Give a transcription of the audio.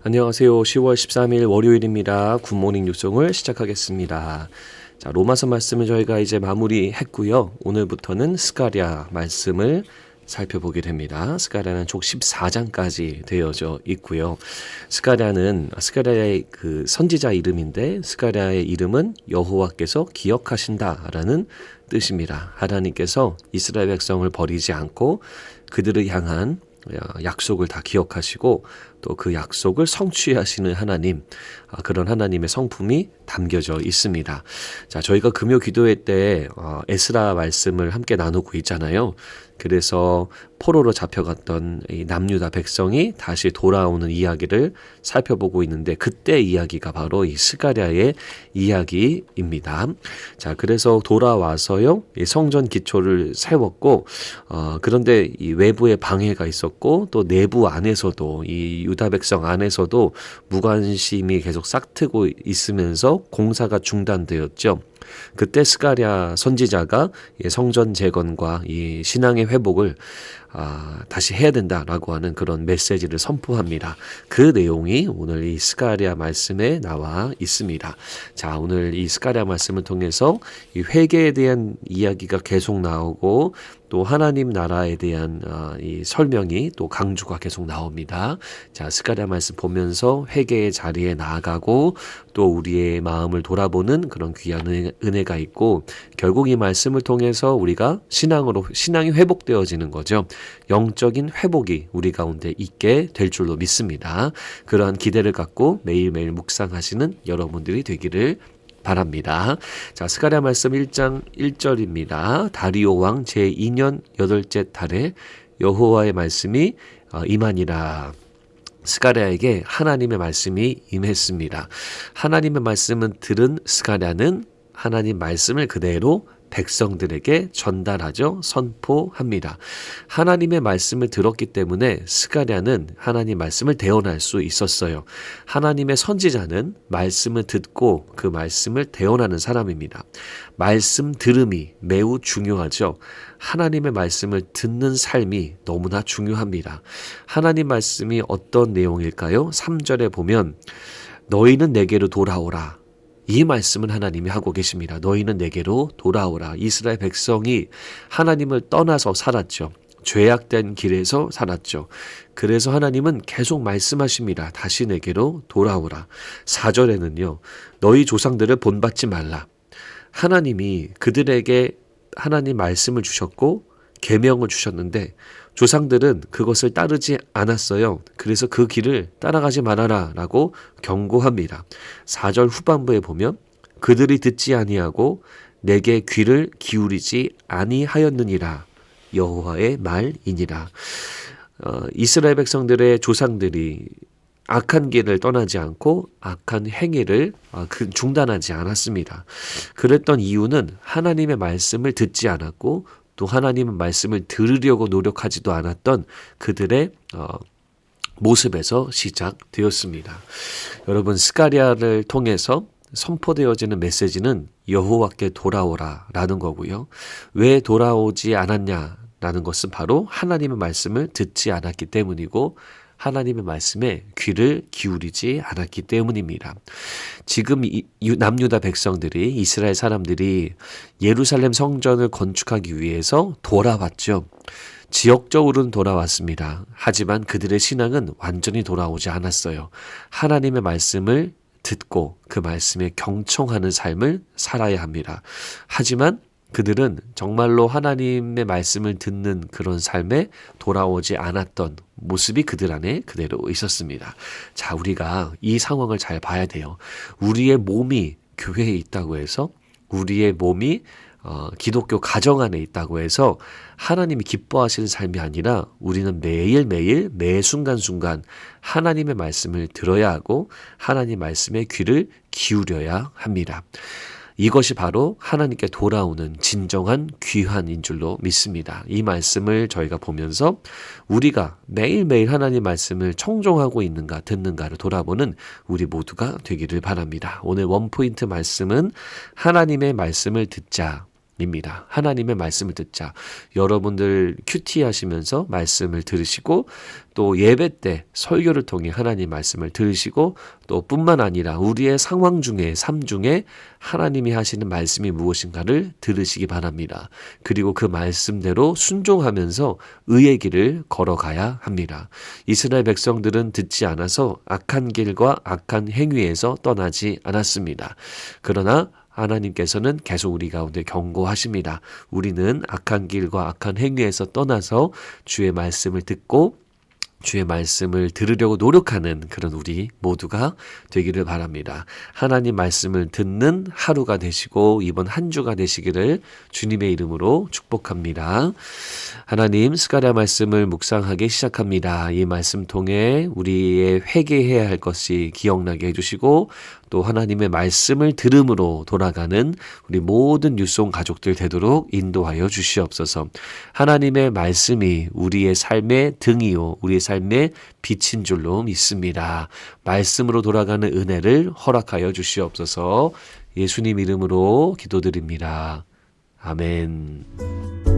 안녕하세요. 10월 13일 월요일입니다. 굿모닝 뉴송을 시작하겠습니다. 자, 로마서 말씀을 저희가 이제 마무리했고요. 오늘부터는 스가랴 말씀을 살펴보게 됩니다. 스가랴는 총 14장까지 되어져 있고요. 스가랴의 그 선지자 이름인데 스가랴의 이름은 여호와께서 기억하신다라는 뜻입니다. 하나님께서 이스라엘 백성을 버리지 않고 그들을 향한 약속을 다 기억하시고 또 그 약속을 성취하시는 하나님, 그런 하나님의 성품이 담겨져 있습니다. 자, 저희가 금요 기도회 때 에스라 말씀을 함께 나누고 있잖아요. 그래서 포로로 잡혀갔던 이 남유다 백성이 다시 돌아오는 이야기를 살펴보고 있는데 그때 이야기가 바로 이 스가랴의 이야기입니다. 자, 그래서 돌아와서요, 이 성전 기초를 세웠고, 그런데 이 외부에 방해가 있었고 또 내부 안에서도 이 유다 백성 안에서도 무관심이 계속 싹트고 있으면서 공사가 중단되었죠. 그때 스가랴 선지자가 성전 재건과 이 신앙의 회복을 다시 해야 된다라고 하는 그런 메시지를 선포합니다. 그 내용이 오늘 이 스가랴 말씀에 나와 있습니다. 자, 오늘 이 스가랴 말씀을 통해서 이 회개에 대한 이야기가 계속 나오고 또 하나님 나라에 대한 이 설명이 또 강조가 계속 나옵니다. 자, 스가랴 말씀 보면서 회개의 자리에 나아가고 또 우리의 마음을 돌아보는 그런 귀한 은혜가 있고 결국 이 말씀을 통해서 우리가 신앙이 회복되어지는 거죠. 영적인 회복이 우리 가운데 있게 될 줄로 믿습니다. 그러한 기대를 갖고 매일매일 묵상하시는 여러분들이 되기를 바랍니다. 자, 스가랴 말씀 1장 1절입니다. 다리오 왕 제2년 8째 달에 여호와의 말씀이 임하니라. 스가랴에게 하나님의 말씀이 임했습니다. 하나님의 말씀은 들은 스가랴는 하나님 말씀을 그대로 백성들에게 전달하죠. 선포합니다. 하나님의 말씀을 들었기 때문에 스가랴는 하나님 말씀을 대언할 수 있었어요. 하나님의 선지자는 말씀을 듣고 그 말씀을 대언하는 사람입니다. 말씀 들음이 매우 중요하죠. 하나님의 말씀을 듣는 삶이 너무나 중요합니다. 하나님 말씀이 어떤 내용일까요? 3절에 보면 너희는 내게로 돌아오라. 이 말씀은 하나님이 하고 계십니다. 너희는 내게로 돌아오라. 이스라엘 백성이 하나님을 떠나서 살았죠. 죄악된 길에서 살았죠. 그래서 하나님은 계속 말씀하십니다. 다시 내게로 돌아오라. 4절에는요. 너희 조상들을 본받지 말라. 하나님이 그들에게 하나님 말씀을 주셨고 계명을 주셨는데 조상들은 그것을 따르지 않았어요. 그래서 그 길을 따라가지 말아라 라고 경고합니다. 4절 후반부에 보면 그들이 듣지 아니하고 내게 귀를 기울이지 아니하였느니라. 여호와의 말이니라. 이스라엘 백성들의 조상들이 악한 길을 떠나지 않고 악한 행위를 중단하지 않았습니다. 그랬던 이유는 하나님의 말씀을 듣지 않았고 또 하나님의 말씀을 들으려고 노력하지도 않았던 그들의 모습에서 시작되었습니다. 여러분, 스가랴를 통해서 선포되어지는 메시지는 여호와께 돌아오라라는 거고요. 왜 돌아오지 않았냐라는 것은 바로 하나님의 말씀을 듣지 않았기 때문이고 하나님의 말씀에 귀를 기울이지 않았기 때문입니다. 지금 남유다 백성들이 이스라엘 사람들이 예루살렘 성전을 건축하기 위해서 돌아왔죠. 지역적으로는 돌아왔습니다. 하지만 그들의 신앙은 완전히 돌아오지 않았어요. 하나님의 말씀을 듣고 그 말씀에 경청하는 삶을 살아야 합니다. 하지만 그들은 정말로 하나님의 말씀을 듣는 그런 삶에 돌아오지 않았던 모습이 그들 안에 그대로 있었습니다. 자, 우리가 이 상황을 잘 봐야 돼요. 우리의 몸이 교회에 있다고 해서 우리의 몸이 기독교 가정 안에 있다고 해서 하나님이 기뻐하시는 삶이 아니라 우리는 매일매일 매 순간순간 하나님의 말씀을 들어야 하고 하나님 말씀에 귀를 기울여야 합니다. 이것이 바로 하나님께 돌아오는 진정한 귀환인 줄로 믿습니다. 이 말씀을 저희가 보면서 우리가 매일매일 하나님 말씀을 청종하고 있는가 듣는가를 돌아보는 우리 모두가 되기를 바랍니다. 오늘 원포인트 말씀은 하나님의 말씀을 듣자. 입니다. 하나님의 말씀을 듣자. 여러분들 큐티 하시면서 말씀을 들으시고 또 예배 때 설교를 통해 하나님 말씀을 들으시고 또 뿐만 아니라 우리의 상황 중에 삶 중에 하나님이 하시는 말씀이 무엇인가를 들으시기 바랍니다. 그리고 그 말씀대로 순종하면서 의의 길을 걸어가야 합니다. 이스라엘 백성들은 듣지 않아서 악한 길과 악한 행위에서 떠나지 않았습니다. 그러나 하나님께서는 계속 우리 가운데 경고하십니다. 우리는 악한 길과 악한 행위에서 떠나서 주의 말씀을 듣고 주의 말씀을 들으려고 노력하는 그런 우리 모두가 되기를 바랍니다. 하나님 말씀을 듣는 하루가 되시고 이번 한 주가 되시기를 주님의 이름으로 축복합니다. 하나님, 스가랴 말씀을 묵상하기 시작합니다. 이 말씀 통해 우리의 회개해야 할 것이 기억나게 해주시고 또 하나님의 말씀을 들음으로 돌아가는 우리 모든 뉴송 가족들 되도록 인도하여 주시옵소서. 하나님의 말씀이 우리의 삶의 등이요 우리의 삶의 빛인 줄로 믿습니다. 말씀으로 돌아가는 은혜를 허락하여 주시옵소서. 예수님 이름으로 기도드립니다. 아멘.